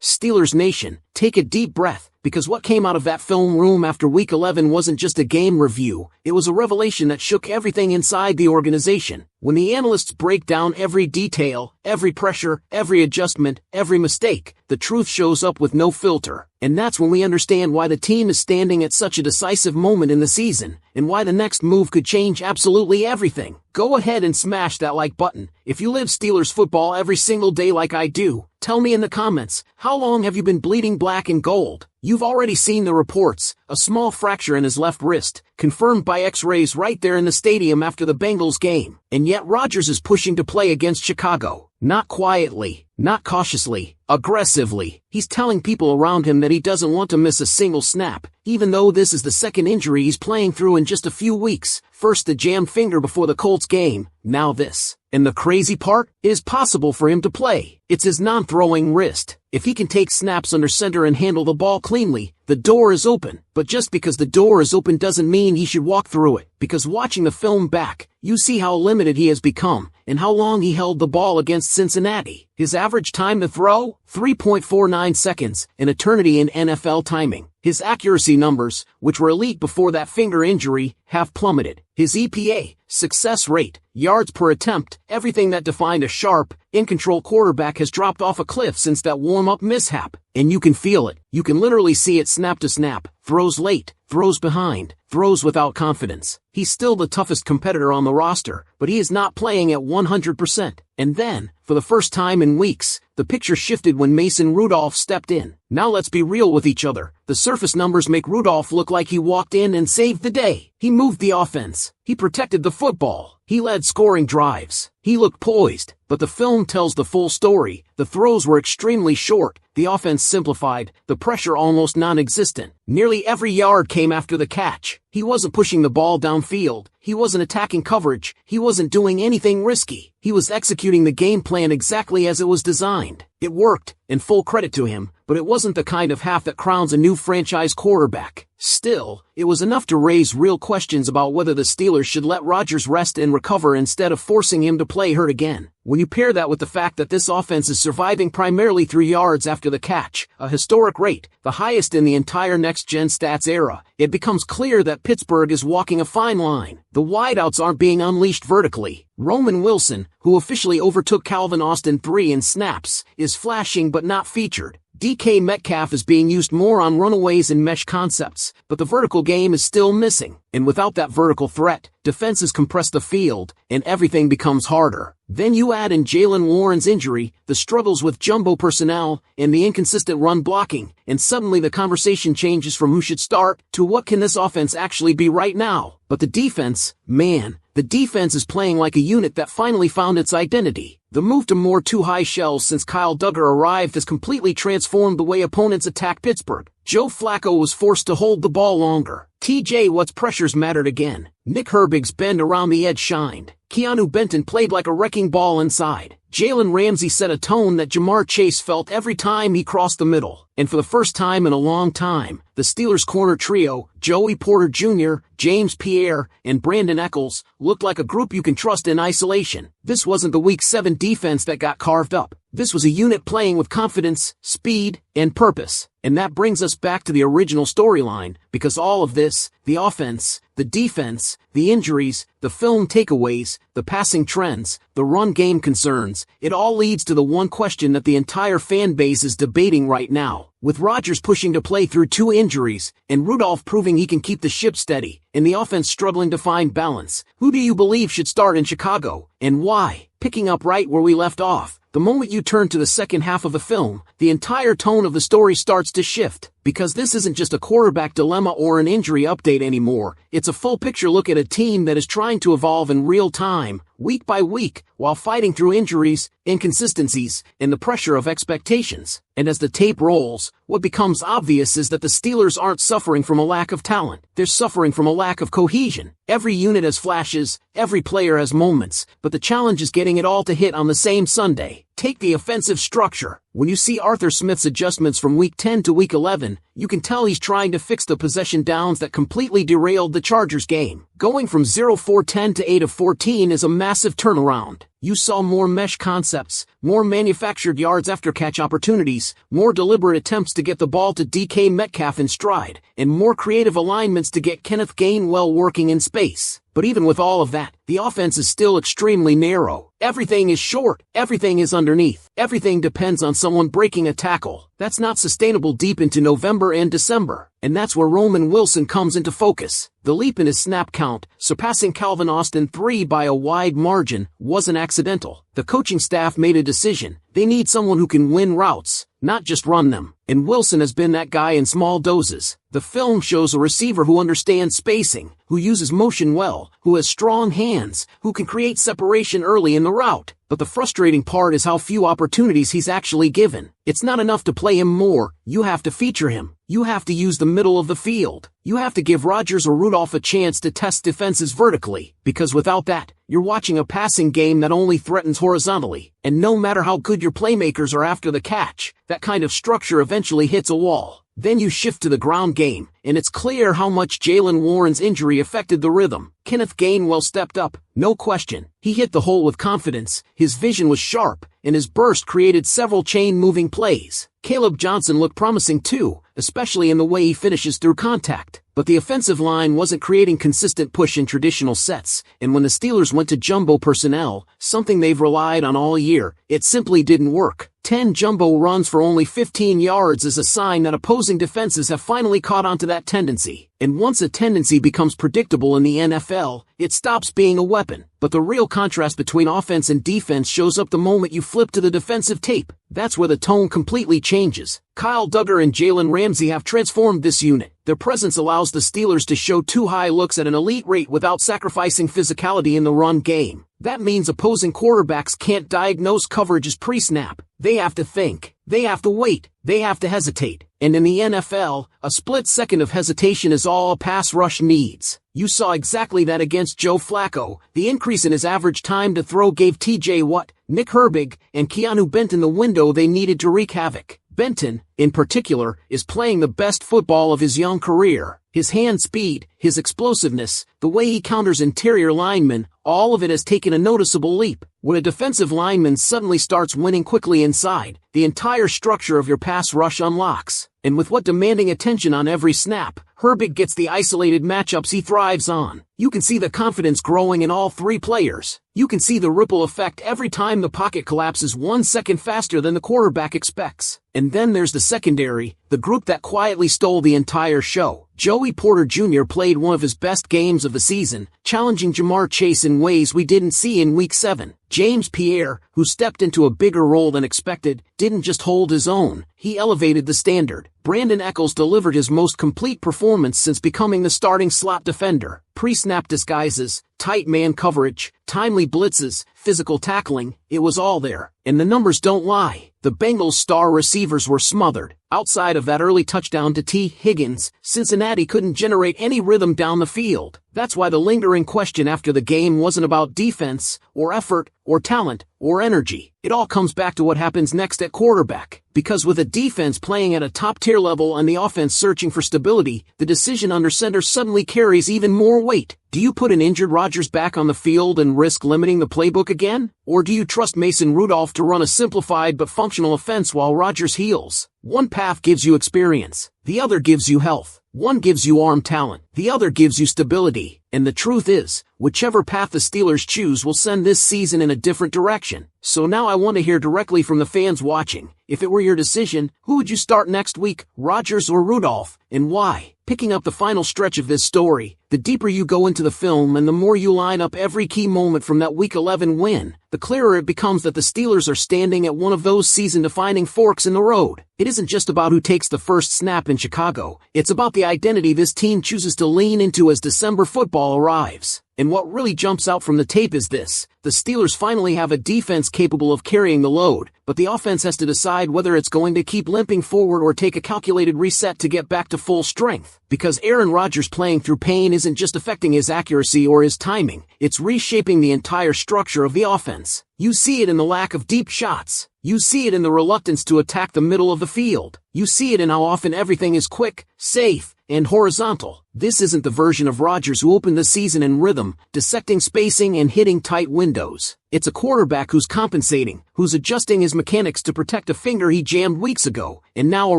Steelers Nation, take a deep breath, because what came out of that film room after Week 11 wasn't just a game review, it was a revelation that shook everything inside the organization. When the analysts break down every detail, every pressure, every adjustment, every mistake, the truth shows up with no filter. And that's when we understand why the team is standing at such a decisive moment in the season, and why the next move could change absolutely everything. Go ahead and smash that like button. If you live Steelers football every single day like I do, tell me in the comments, how long have you been bleeding black and gold? You've already seen the reports, a small fracture in his left wrist, confirmed by x-rays right there in the stadium after the Bengals game. And yet Rodgers is pushing to play against Chicago. Not quietly, not cautiously, aggressively. He's telling people around him that he doesn't want to miss a single snap, even though this is the second injury he's playing through in just a few weeks. First the jammed finger before the Colts game, now this. And the crazy part? It is possible for him to play. It's his non-throwing wrist. If he can take snaps under center and handle the ball cleanly, the door is open. But just because the door is open doesn't mean he should walk through it. Because watching the film back, you see how limited he has become, and how long he held the ball against Cincinnati. His average time to throw? 3.49 seconds, an eternity in NFL timing. His accuracy numbers, which were elite before that finger injury, have plummeted. His EPA, success rate, yards per attempt, everything that defined a sharp, in-control quarterback has dropped off a cliff since that warm-up mishap. And you can feel it. You can literally see it snap to snap. Throws late, throws behind, throws without confidence. He's still the toughest competitor on the roster, but he is not playing at 100%. And then, for the first time in weeks, the picture shifted when Mason Rudolph stepped in. Now let's be real with each other. The surface numbers make Rudolph look like he walked in and saved the day. He moved the offense. He protected the football. He led scoring drives. He looked poised, but the film tells the full story. The throws were extremely short, the offense simplified, the pressure almost non-existent. Nearly every yard came after the catch. He wasn't pushing the ball downfield. He wasn't attacking coverage. He wasn't doing anything risky. He was executing the game plan exactly as it was designed. It worked, and full credit to him, but it wasn't the kind of half that crowns a new franchise quarterback. Still, it was enough to raise real questions about whether the Steelers should let Rodgers rest and recover instead of forcing him to play hurt again. When you pair that with the fact that this offense is surviving primarily through yards after the catch, a historic rate, the highest in the entire next-gen stats era, it becomes clear that Pittsburgh is walking a fine line. The wideouts aren't being unleashed vertically. Roman Wilson, who officially overtook Calvin Austin III in snaps, is flashing but not featured. DK Metcalf is being used more on runaways and mesh concepts, but the vertical game is still missing. And without that vertical threat, defenses compress the field, and everything becomes harder. Then you add in Jaylen Warren's injury, the struggles with jumbo personnel, and the inconsistent run blocking, and suddenly the conversation changes from who should start to what can this offense actually be right now. But the defense, man, the defense is playing like a unit that finally found its identity. The move to more two-high shells since Kyle Duggar arrived has completely transformed the way opponents attack Pittsburgh. Joe Flacco was forced to hold the ball longer. TJ Watt's pressures mattered again. Nick Herbig's bend around the edge shined. Keanu Benton played like a wrecking ball inside. Jalen Ramsey set a tone that Jamar Chase felt every time he crossed the middle. And for the first time in a long time, the Steelers' corner trio, Joey Porter Jr., James Pierre, and Brandon Eccles, looked like a group you can trust in isolation. This wasn't the Week 7 defense that got carved up. This was a unit playing with confidence, speed, and purpose. And that brings us back to the original storyline, because all of this, the offense, the defense, the injuries, the film takeaways, the passing trends, the run game concerns, it all leads to the one question that the entire fan base is debating right now. With Rodgers pushing to play through 2 injuries, and Rudolph proving he can keep the ship steady, and the offense struggling to find balance, who do you believe should start in Chicago, and why? Picking up right where we left off, the moment you turn to the second half of the film, the entire tone of the story starts to shift. Because this isn't just a quarterback dilemma or an injury update anymore, it's a full picture look at a team that is trying to evolve in real time, week by week, while fighting through injuries, inconsistencies, and the pressure of expectations. And as the tape rolls, what becomes obvious is that the Steelers aren't suffering from a lack of talent, they're suffering from a lack of cohesion. Every unit has flashes, every player has moments, but the challenge is getting it all to hit on the same Sunday. Take the offensive structure. When you see Arthur Smith's adjustments from Week 10 to Week 11, you can tell he's trying to fix the possession downs that completely derailed the Chargers game. Going from 0-4-10 to 8-14 is a massive turnaround. You saw more mesh concepts, more manufactured yards after catch opportunities, more deliberate attempts to get the ball to DK Metcalf in stride, and more creative alignments to get Kenneth Gainwell working in space. But even with all of that, the offense is still extremely narrow. Everything is short, everything is underneath, everything depends on someone breaking a tackle. That's not sustainable deep into November and December. And that's where Roman Wilson comes into focus. The leap in his snap count, surpassing Calvin Austin 3 by a wide margin, wasn't accidental. The coaching staff made a decision. They need someone who can win routes, not just run them. And Wilson has been that guy in small doses. The film shows a receiver who understands spacing, who uses motion well, who has strong hands, who can create separation early in the route. But the frustrating part is how few opportunities he's actually given. It's not enough to play him more, you have to feature him. You have to use the middle of the field. You have to give Rodgers or Rudolph a chance to test defenses vertically, because without that, you're watching a passing game that only threatens horizontally. And no matter how good your playmakers are after the catch, that kind of structure eventually hits a wall. Then you shift to the ground game, and it's clear how much Jaylen Warren's injury affected the rhythm. Kenneth Gainwell stepped up, no question. He hit the hole with confidence, his vision was sharp, and his burst created several chain-moving plays. Caleb Johnson looked promising too, especially in the way he finishes through contact. But the offensive line wasn't creating consistent push in traditional sets, and when the Steelers went to jumbo personnel, something they've relied on all year, it simply didn't work. 10 jumbo runs for only 15 yards is a sign that opposing defenses have finally caught on to that tendency. And once a tendency becomes predictable in the NFL, it stops being a weapon. But the real contrast between offense and defense shows up the moment you flip to the defensive tape. That's where the tone completely changes. Kyle Duggar and Jalen Ramsey have transformed this unit. Their presence allows the Steelers to show two high looks at an elite rate without sacrificing physicality in the run game. That means opposing quarterbacks can't diagnose coverages pre-snap. They have to think. They have to wait. They have to hesitate. And in the NFL, a split second of hesitation is all a pass rush needs. You saw exactly that against Joe Flacco. The increase in his average time to throw gave TJ Watt, Nick Herbig, and Keanu Benton the window they needed to wreak havoc. Benton, in particular, is playing the best football of his young career. His hand speed, his explosiveness, the way he counters interior linemen, all of it has taken a noticeable leap. When a defensive lineman suddenly starts winning quickly inside, the entire structure of your pass rush unlocks. And with what demanding attention on every snap, Herbig gets the isolated matchups he thrives on. You can see the confidence growing in all three players. You can see the ripple effect every time the pocket collapses 1 second faster than the quarterback expects. And then there's the secondary, the group that quietly stole the entire show. Joey Porter Jr. played one of his best games of the season, challenging Jamar Chase in ways we didn't see in Week 7. James Pierre, who stepped into a bigger role than expected, didn't just hold his own, he elevated the standard. Brandon Echols delivered his most complete performance since becoming the starting slot defender. Pre-snap disguises, tight man coverage, timely blitzes, physical tackling, it was all there. And the numbers don't lie. The Bengals' star receivers were smothered. Outside of that early touchdown to T. Higgins, Cincinnati couldn't generate any rhythm down the field. That's why the lingering question after the game wasn't about defense, or effort, or talent, or energy. It all comes back to what happens next at quarterback. Because with a defense playing at a top-tier level and the offense searching for stability, the decision under center suddenly carries even more weight. Do you put an injured Rodgers back on the field and risk limiting the playbook again? Or do you trust Mason Rudolph to run a simplified but functional offense while Rodgers heals? One path gives you experience. The other gives you health. One gives you arm talent. The other gives you stability. And the truth is, whichever path the Steelers choose will send this season in a different direction. So now I want to hear directly from the fans watching. If it were your decision, who would you start next week, Rodgers or Rudolph, and why? Picking up the final stretch of this story, the deeper you go into the film and the more you line up every key moment from that Week 11 win, the clearer it becomes that the Steelers are standing at one of those season-defining forks in the road. It isn't just about who takes the first snap in Chicago, it's about the identity this team chooses to lean into as December football arrives. And what really jumps out from the tape is this: the Steelers finally have a defense capable of carrying the load, but the offense has to decide whether it's going to keep limping forward or take a calculated reset to get back to full strength. Because Aaron Rodgers playing through pain isn't just affecting his accuracy or his timing, it's reshaping the entire structure of the offense. You see it in the lack of deep shots. You see it in the reluctance to attack the middle of the field. You see it in how often everything is quick, safe, and horizontal. This isn't the version of Rodgers who opened the season in rhythm, dissecting spacing and hitting tight windows. It's a quarterback who's compensating, who's adjusting his mechanics to protect a finger he jammed weeks ago, and now a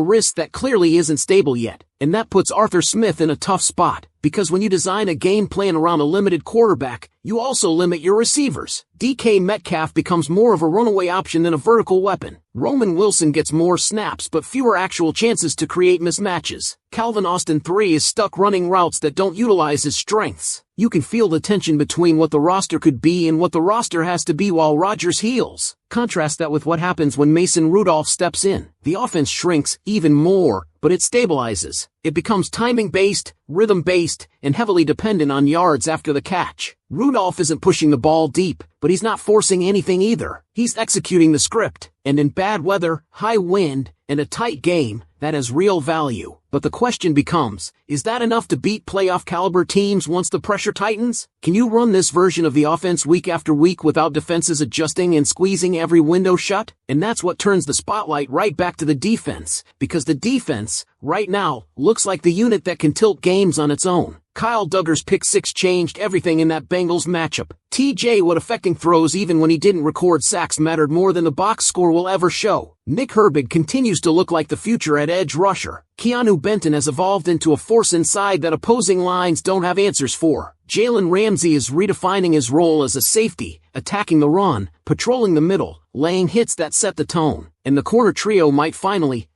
wrist that clearly isn't stable yet. And that puts Arthur Smith in a tough spot, because when you design a game plan around a limited quarterback, you also limit your receivers. DK Metcalf becomes more of a runaway option than a vertical weapon. Roman Wilson gets more snaps but fewer actual chances to create mismatches. Calvin Austin III is stuck running routes that don't utilize his strengths. You can feel the tension between what the roster could be and what the roster has to be while Rodgers heals. Contrast that with what happens when Mason Rudolph steps in. The offense shrinks even more, but it stabilizes. It becomes timing-based, rhythm-based, and heavily dependent on yards after the catch. Rudolph isn't pushing the ball deep, but he's not forcing anything either. He's executing the script, and in bad weather, high wind, and a tight game, that has real value. But the question becomes, is that enough to beat playoff-caliber teams once the pressure tightens? Can you run this version of the offense week after week without defenses adjusting and squeezing every window shut? And that's what turns the spotlight right back to the defense, because the defense, right now, looks like the unit that can tilt games on its own. Kyle Duggar's pick six changed everything in that Bengals matchup. TJ Watt affecting throws even when he didn't record sacks mattered more than the box score will ever show. Nick Herbig continues to look like the future at edge rusher. Keanu Benton has evolved into a force inside that opposing lines don't have answers for. Jalen Ramsey is redefining his role as a safety, attacking the run, patrolling the middle, laying hits that set the tone. And the corner trio might finally,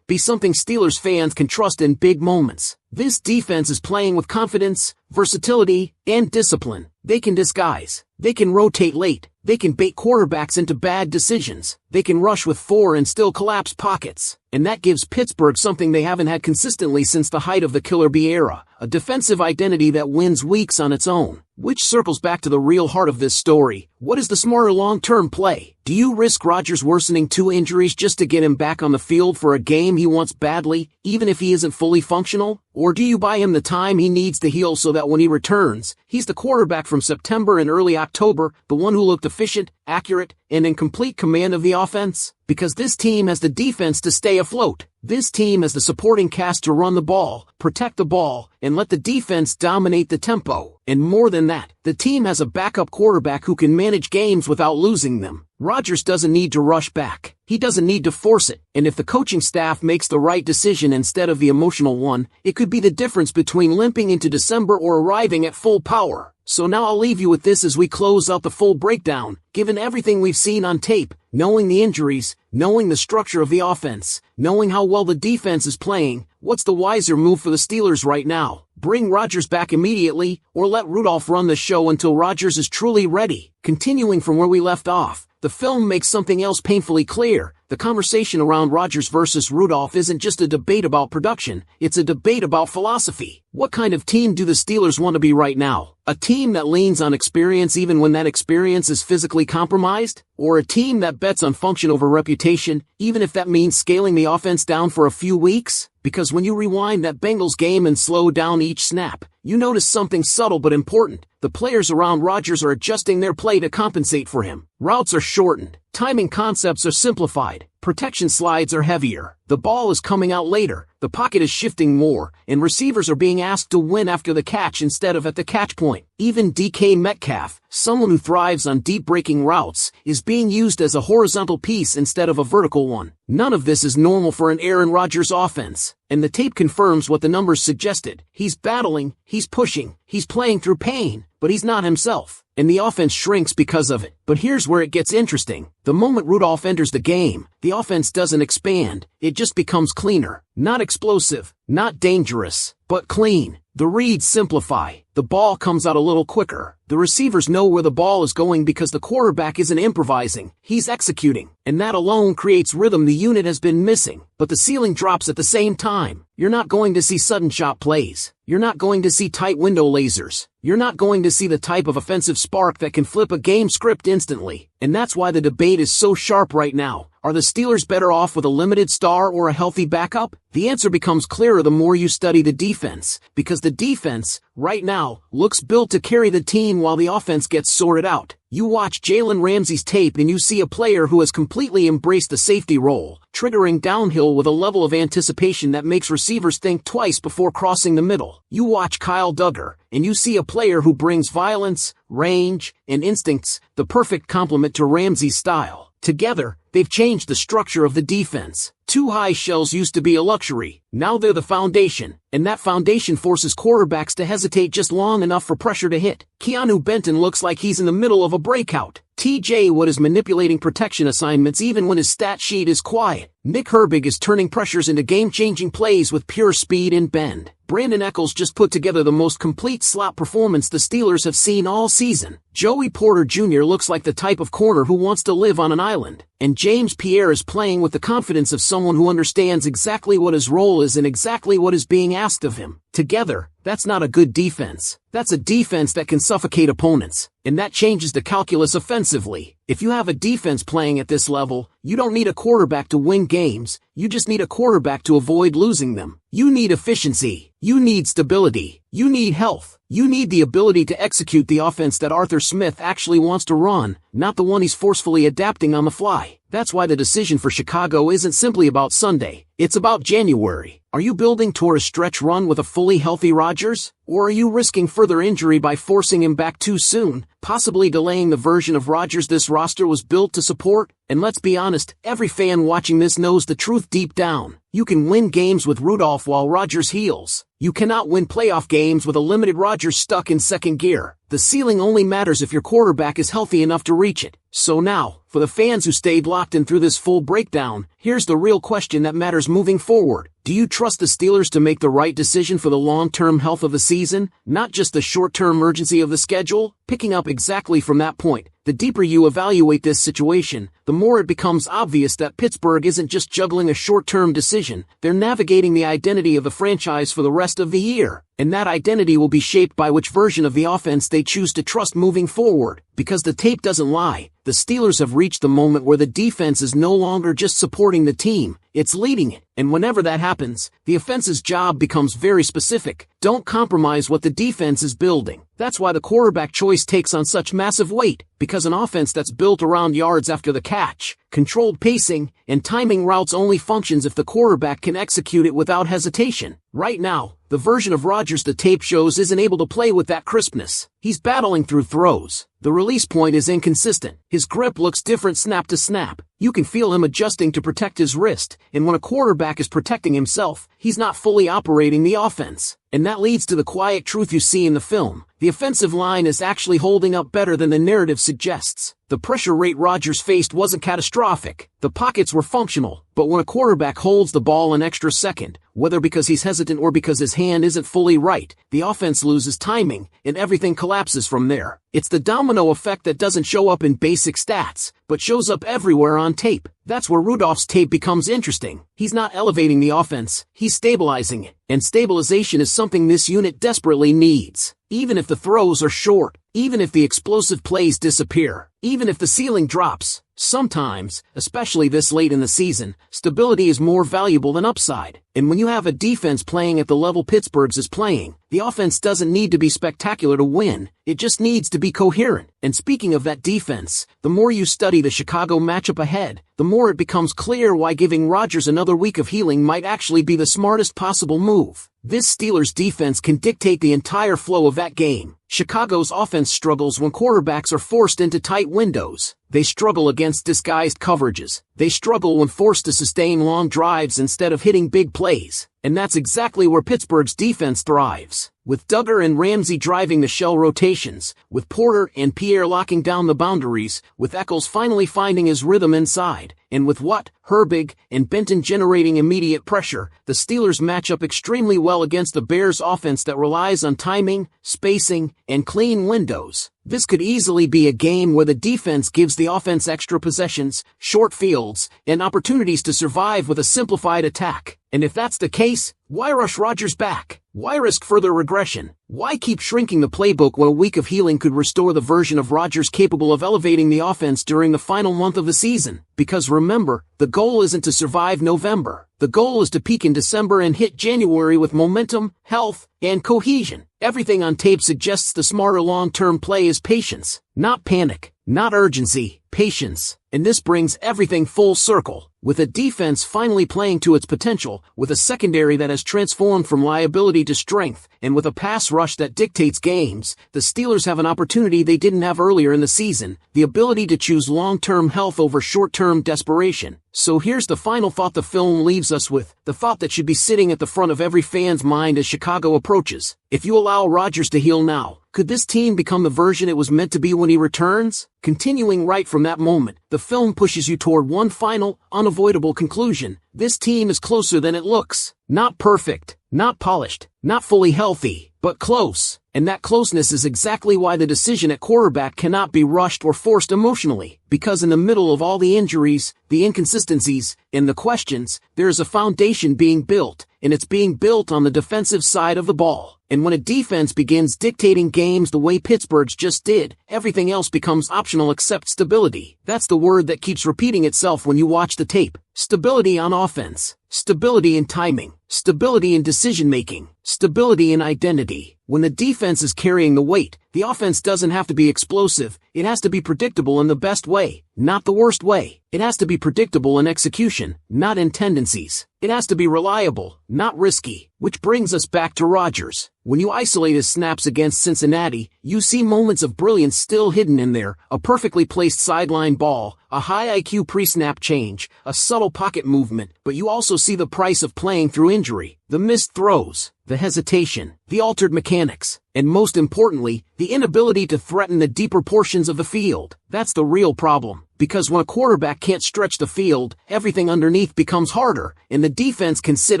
be something Steelers fans can trust in big moments. This defense is playing with confidence, versatility, and discipline. They can disguise. They can rotate late. They can bait quarterbacks into bad decisions. They can rush with four and still collapse pockets. And that gives Pittsburgh something they haven't had consistently since the height of the Killer Bee era, a defensive identity that wins weeks on its own. Which circles back to the real heart of this story. What is the smarter long-term play? Do you risk Rodgers worsening 2 injuries just to get him back on the field for a game he wants badly, even if he isn't fully functional? Or do you buy him the time he needs to heal so that when he returns, he's the quarterback from September and early October, the one who looked efficient, accurate, and in complete command of the offense? Because this team has the defense to stay afloat. This team has the supporting cast to run the ball, protect the ball, and let the defense dominate the tempo. And more than that, the team has a backup quarterback who can manage games without losing them. Rodgers doesn't need to rush back. He doesn't need to force it. And if the coaching staff makes the right decision instead of the emotional one, it could be the difference between limping into December or arriving at full power. So now I'll leave you with this as we close out the full breakdown. Given everything we've seen on tape, knowing the injuries, knowing the structure of the offense, knowing how well the defense is playing, what's the wiser move for the Steelers right now? Bring Rodgers back immediately, or let Rudolph run the show until Rodgers is truly ready? Continuing from where we left off, the film makes something else painfully clear. The conversation around Rodgers versus Rudolph isn't just a debate about production, it's a debate about philosophy. What kind of team do the Steelers want to be right now? A team that leans on experience even when that experience is physically compromised? Or a team that bets on function over reputation, even if that means scaling the offense down for a few weeks? Because when you rewind that Bengals game and slow down each snap, you notice something subtle but important. The players around Rodgers are adjusting their play to compensate for him. Routes are shortened. Timing concepts are simplified. Protection slides are heavier. The ball is coming out later. The pocket is shifting more, and receivers are being asked to win after the catch instead of at the catch point. Even DK Metcalf, someone who thrives on deep breaking routes, is being used as a horizontal piece instead of a vertical one. None of this is normal for an Aaron Rodgers offense, and the tape confirms what the numbers suggested. He's battling, he's pushing, he's playing through pain, but he's not himself. And the offense shrinks because of it. But here's where it gets interesting. The moment Rudolph enters the game, the offense doesn't expand, it just becomes cleaner. Not explosive, not dangerous, but clean. The reads simplify. the ball comes out a little quicker. The receivers know where the ball is going because the quarterback isn't improvising, he's executing. And that alone creates rhythm the unit has been missing. But the ceiling drops at the same time. You're not going to see sudden shot plays. You're not going to see tight window lasers. You're not going to see the type of offensive spark that can flip a game script instantly. And that's why the debate is so sharp right now. Are the Steelers better off with a limited star or a healthy backup? The answer becomes clearer the more you study the defense, because the defense, right now, looks built to carry the team while the offense gets sorted out. You watch Jalen Ramsey's tape and you see a player who has completely embraced the safety role, triggering downhill with a level of anticipation that makes receivers think twice before crossing the middle. You watch Kyle Duggar, and you see a player who brings violence, range, and instincts, the perfect complement to Ramsey's style. Together, they've changed the structure of the defense. Two high shells used to be a luxury. Now they're the foundation, and that foundation forces quarterbacks to hesitate just long enough for pressure to hit. Keanu Benton looks like he's in the middle of a breakout. TJ Watt is manipulating protection assignments even when his stat sheet is quiet. Nick Herbig is turning pressures into game-changing plays with pure speed and bend. Brandon Eccles just put together the most complete slot performance the Steelers have seen all season. Joey Porter Jr. looks like the type of corner who wants to live on an island. And James Pierre is playing with the confidence of someone who understands exactly what his role is and exactly what is being asked of him. Together, that's not a good defense. That's a defense that can suffocate opponents. And that changes the calculus offensively. If you have a defense playing at this level, you don't need a quarterback to win games. You just need a quarterback to avoid losing them. You need efficiency. You need stability. You need health. You need the ability to execute the offense that Arthur Smith actually wants to run, not the one he's forcefully adapting on the fly. That's why the decision for Chicago isn't simply about Sunday. It's about January. Are you building toward a stretch run with a fully healthy Rodgers? Or are you risking further injury by forcing him back too soon, possibly delaying the version of Rodgers this roster was built to support? And let's be honest, every fan watching this knows the truth deep down. You can win games with Rudolph while Rodgers heals. You cannot win playoff games with a limited Rodgers stuck in second gear. The ceiling only matters if your quarterback is healthy enough to reach it. So now, for the fans who stayed locked in through this full breakdown, here's the real question that matters moving forward. Do you trust the Steelers to make the right decision for the long-term health of the season, not just the short-term urgency of the schedule? Picking up exactly from that point, the deeper you evaluate this situation, the more it becomes obvious that Pittsburgh isn't just juggling a short-term decision, they're navigating the identity of the franchise for the rest of the year. And that identity will be shaped by which version of the offense they choose to trust moving forward. Because the tape doesn't lie, the Steelers have reached the moment where the defense is no longer just supporting the team, it's leading it. And whenever that happens, the offense's job becomes very specific. Don't compromise what the defense is building. That's why the quarterback choice takes on such massive weight, because an offense that's built around yards after the catch, controlled pacing, and timing routes only functions if the quarterback can execute it without hesitation. Right now, the version of Rodgers the tape shows isn't able to play with that crispness. He's battling through throws. The release point is inconsistent. His grip looks different snap to snap. You can feel him adjusting to protect his wrist, and when a quarterback is protecting himself, he's not fully operating the offense. And that leads to the quiet truth you see in the film. The offensive line is actually holding up better than the narrative suggests. The pressure rate Rodgers faced wasn't catastrophic. The pockets were functional, but when a quarterback holds the ball an extra second, whether because he's hesitant or because his hand isn't fully right, the offense loses timing, and everything collapses from there. It's the domino effect that doesn't show up in basic stats, but shows up everywhere on tape. That's where Rudolph's tape becomes interesting. He's not elevating the offense, he's stabilizing it. And stabilization is something this unit desperately needs. Even if the throws are short, even if the explosive plays disappear, even if the ceiling drops, sometimes, especially this late in the season, stability is more valuable than upside. And when you have a defense playing at the level Pittsburgh's is playing, the offense doesn't need to be spectacular to win, it just needs to be coherent. And speaking of that defense, the more you study the Chicago matchup ahead, the more it becomes clear why giving Rodgers another week of healing might actually be the smartest possible move. This Steelers defense can dictate the entire flow of that game. Chicago's offense struggles when quarterbacks are forced into tight windows. They struggle against disguised coverages. They struggle when forced to sustain long drives instead of hitting big plays. And that's exactly where Pittsburgh's defense thrives. With Duggar and Ramsey driving the shell rotations, with Porter and Pierre locking down the boundaries, with Eccles finally finding his rhythm inside, and with Watt, Herbig, and Benton generating immediate pressure, the Steelers match up extremely well against the Bears' offense that relies on timing, spacing, and clean windows. This could easily be a game where the defense gives the offense extra possessions, short fields, and opportunities to survive with a simplified attack. And if that's the case, why rush Rodgers back? Why risk further regression? Why keep shrinking the playbook when a week of healing could restore the version of Rodgers capable of elevating the offense during the final month of the season? Because remember, the goal isn't to survive November. The goal is to peak in December and hit January with momentum, health, and cohesion. Everything on tape suggests the smarter long-term play is patience, not panic, not urgency, patience. And this brings everything full circle. With a defense finally playing to its potential, with a secondary that has transformed from liability to strength, and with a pass rush that dictates games, the Steelers have an opportunity they didn't have earlier in the season, the ability to choose long-term health over short-term desperation. So here's the final thought the film leaves us with, the thought that should be sitting at the front of every fan's mind as Chicago approaches. If you allow Rodgers to heal now, could this team become the version it was meant to be when he returns? Continuing right from that moment, the film pushes you toward one final, unavoidable conclusion. This team is closer than it looks. Not perfect, not polished, not fully healthy, but close. And that closeness is exactly why the decision at quarterback cannot be rushed or forced emotionally. Because in the middle of all the injuries, the inconsistencies, and the questions, there is a foundation being built, and it's being built on the defensive side of the ball. And when a defense begins dictating games the way Pittsburgh's just did, everything else becomes optional except stability. That's the word that keeps repeating itself when you watch the tape. Stability on offense. Stability in timing. Stability in decision-making. Stability in identity. When the defense is carrying the weight, the offense doesn't have to be explosive. It has to be predictable in the best way, not the worst way. It has to be predictable in execution, not in tendencies. It has to be reliable, not risky. Which brings us back to Rodgers. When you isolate his snaps against Cincinnati, you see moments of brilliance still hidden in there, a perfectly placed sideline ball, a high IQ pre-snap change, a subtle pocket movement, but you also see the price of playing through injury, the missed throws, the hesitation, the altered mechanics, and most importantly, the inability to threaten the deeper portions of the field. That's the real problem. Because when a quarterback can't stretch the field, everything underneath becomes harder, and the defense can sit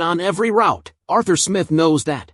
on every route. Arthur Smith knows that.